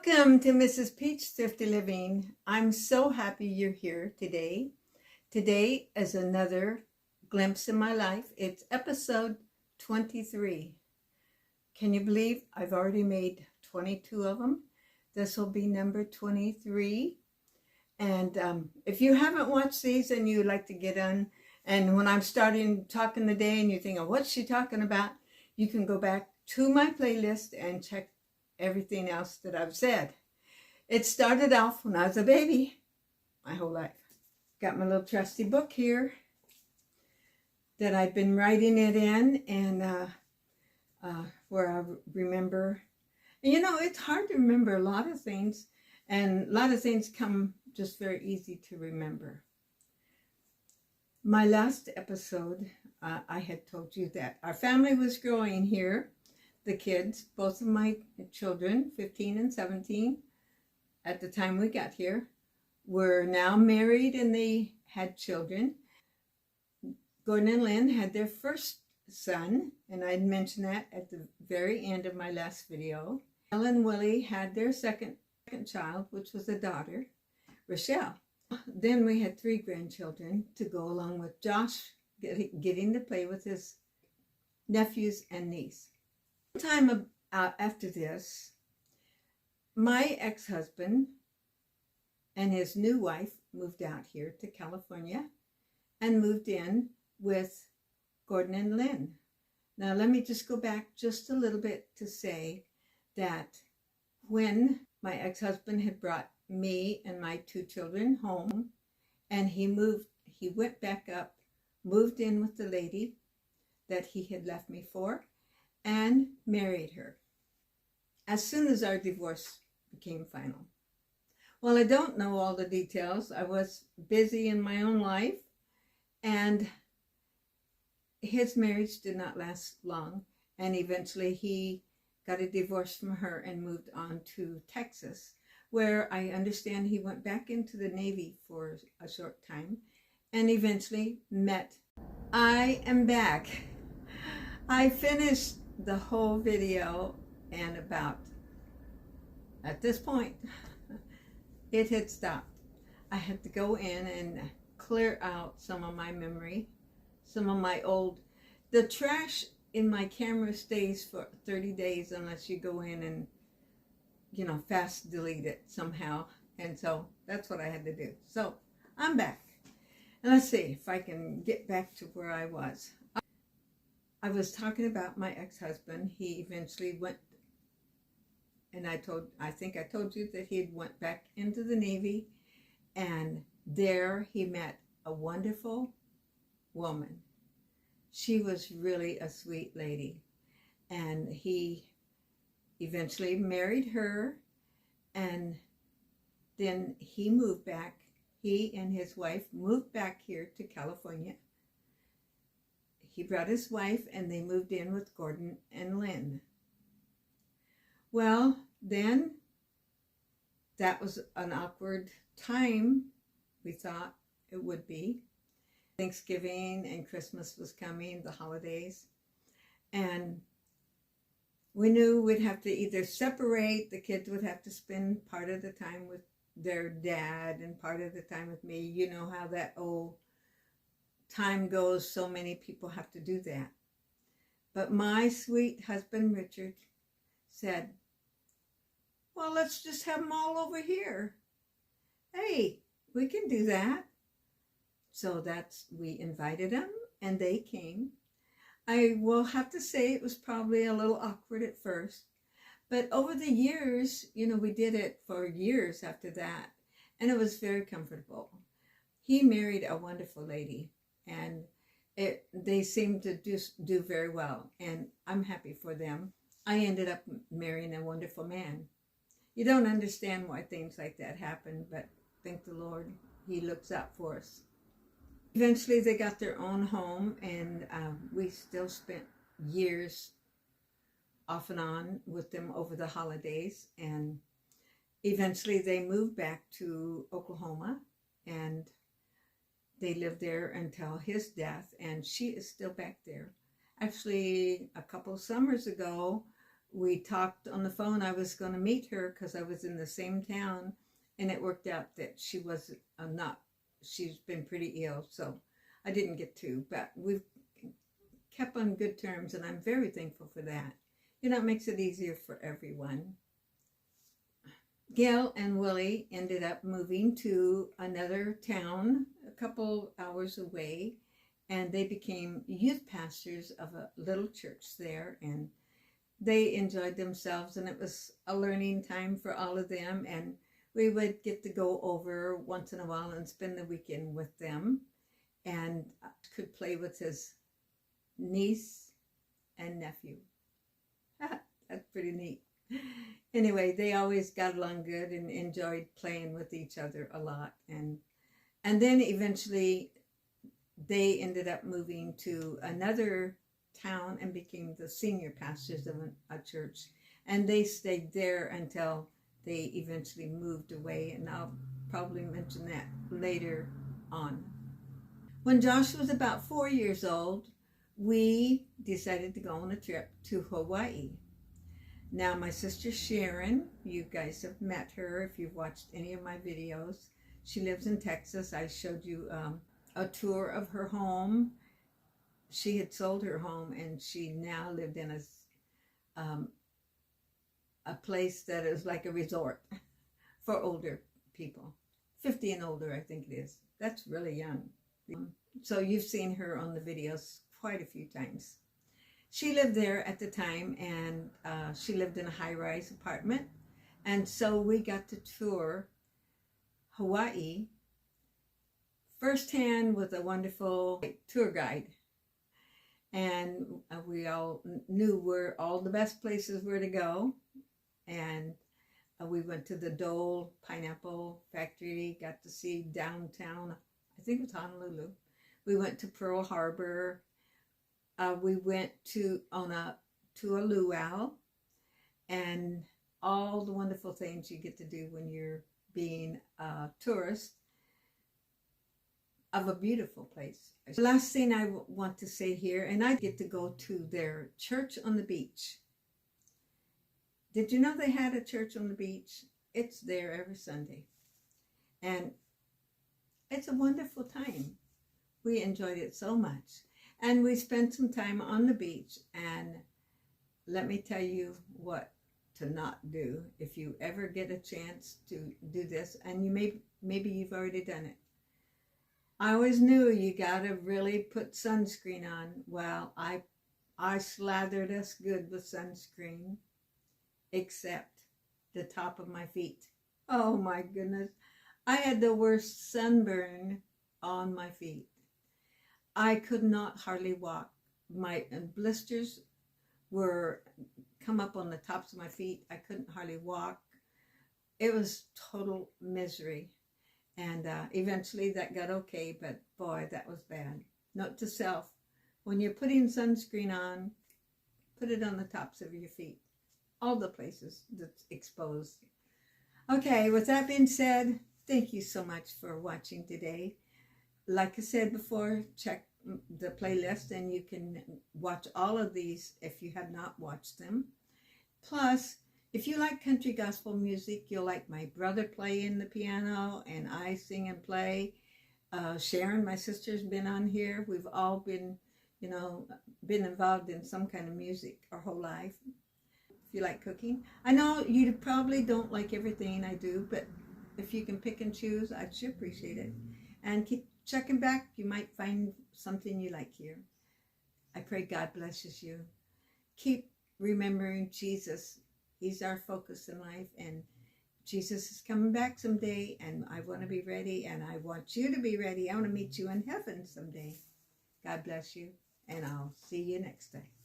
Welcome to Mrs. Peach Thrifty Living. I'm so happy you're here today. Today is another glimpse in my life. It's episode 23. Can you believe I've already made 22 of them? This will be number 23. And if you haven't watched these and you'd like to get on, and when I'm starting talking today and you think, oh, what's she talking about? You can go back to my playlist and check everything else that I've said. It started off when I was a baby, my whole life. Got my little trusty book here that I've been writing it in, and where I remember. And you know, it's hard to remember a lot of things, and a lot of things come just very easy to remember. My last episode, I had told you that our family was growing here. The kids, both of my children, 15 and 17, at the time we got here, were now married and they had children. Gordon and Lynn had their first son, and I'd mentioned that at the very end of my last video. Elle and Willie had their second child, which was a daughter, Rochelle. Then we had 3 grandchildren to go along with Josh getting to play with his nephews and niece. Time after this, my ex-husband and his new wife moved out here to California and moved in with Gordon and Lynn. Now let me just go back just a little bit to say that when my ex-husband had brought me and my 2 children home, and he went back up, moved in with the lady that he had left me for, and married her as soon as our divorce became final. Well, I don't know all the details. I was busy in my own life, and his marriage did not last long, and eventually he got a divorce from her and moved on to Texas, where I understand he went back into the Navy for a short time and eventually met. I am back. I finished the whole video, and at this point it had stopped. I had to go in and clear out some of my memory, some of my the trash in my camera stays for 30 days unless you go in and, you know, fast delete it somehow. And so that's what I had to do. So I'm back, and let's see if I can get back to where I was. I was talking about my ex-husband. He eventually went, and I think I told you that he went back into the Navy, and there he met a wonderful woman. She was really a sweet lady, and he eventually married her, and then he moved back. He and his wife moved back here to California. He brought his wife, and they moved in with Gordon and Lynn. Well, then that was an awkward time. We thought it would be. Thanksgiving and Christmas was coming, the holidays. And we knew we'd have to either separate. The kids would have to spend part of the time with their dad and part of the time with me. You know how that old time goes, so many people have to do that. But my sweet husband Richard said, well, let's just have them all over here. Hey, we can do that. So we invited them, and they came. I will have to say it was probably a little awkward at first, but over the years, you know, we did it for years after that, and it was very comfortable. He married a wonderful lady, and they seemed to do very well, and I'm happy for them. I ended up marrying a wonderful man. You don't understand why things like that happen, but thank the Lord, he looks out for us. Eventually they got their own home, and we still spent years off and on with them over the holidays, and eventually they moved back to Oklahoma, and they lived there until his death, and she is still back there. Actually, a couple of summers ago, We talked on the phone. I was going to meet her because I was in the same town, and it worked out that she was not, she's been pretty ill, so I didn't get to, but we've kept on good terms, and I'm very thankful for that. You know, it makes it easier for everyone. Gail and Willie ended up moving to another town a couple hours away, and they became youth pastors of a little church there, and they enjoyed themselves, and it was a learning time for all of them, and we would get to go over once in a while and spend the weekend with them, and could play with his niece and nephew. That's pretty neat. Anyway, they always got along good and enjoyed playing with each other a lot, and then eventually they ended up moving to another town and became the senior pastors of a church, and they stayed there until they eventually moved away, and I'll probably mention that later on. When Josh was about 4 years old, we decided to go on a trip to Hawaii. Now, my sister Sharon, you guys have met her if you've watched any of my videos. She lives in Texas. I showed you a tour of her home. She had sold her home, and she now lived in a place that is like a resort for older people. 50 and older, I think it is. That's really young. So you've seen her on the videos quite a few times. She lived there at the time, and she lived in a high-rise apartment. And so we got to tour Hawaii firsthand with a wonderful tour guide. And we all knew where all the best places were to go. And we went to the Dole Pineapple Factory, got to see downtown, I think it was Honolulu. We went to Pearl Harbor. We went to a luau, and all the wonderful things you get to do when you're being a tourist of a beautiful place. The last thing I want to say here, and I get to go to their church on the beach. Did you know they had a church on the beach? It's there every Sunday. And it's a wonderful time. We enjoyed it so much. And we spent some time on the beach. And let me tell you what to not do if you ever get a chance to do this. And maybe you've already done it. I always knew you got to really put sunscreen on. Well, I slathered us good with sunscreen, except the top of my feet. Oh my goodness. I had the worst sunburn on my feet. I could not hardly walk. My blisters were come up on the tops of my feet. I couldn't hardly walk. It was total misery. And eventually that got okay, but boy, that was bad. Note to self, when you're putting sunscreen on, put it on the tops of your feet. All the places that's exposed. Okay, with that being said, thank you so much for watching today. Like I said before, check the playlist and you can watch all of these if you have not watched them. Plus, if you like country gospel music, you'll like my brother playing the piano and I sing and play. Sharon, my sister's been on here. We've all been, been involved in some kind of music our whole life. If you like cooking. I know you probably don't like everything I do, but if you can pick and choose, I'd sure appreciate it. And keep checking back. You might find something you like here. I pray God blesses you. Keep remembering Jesus. He's our focus in life, and Jesus is coming back someday, and I want to be ready, and I want you to be ready. I want to meet you in heaven someday. God bless you, and I'll see you next time.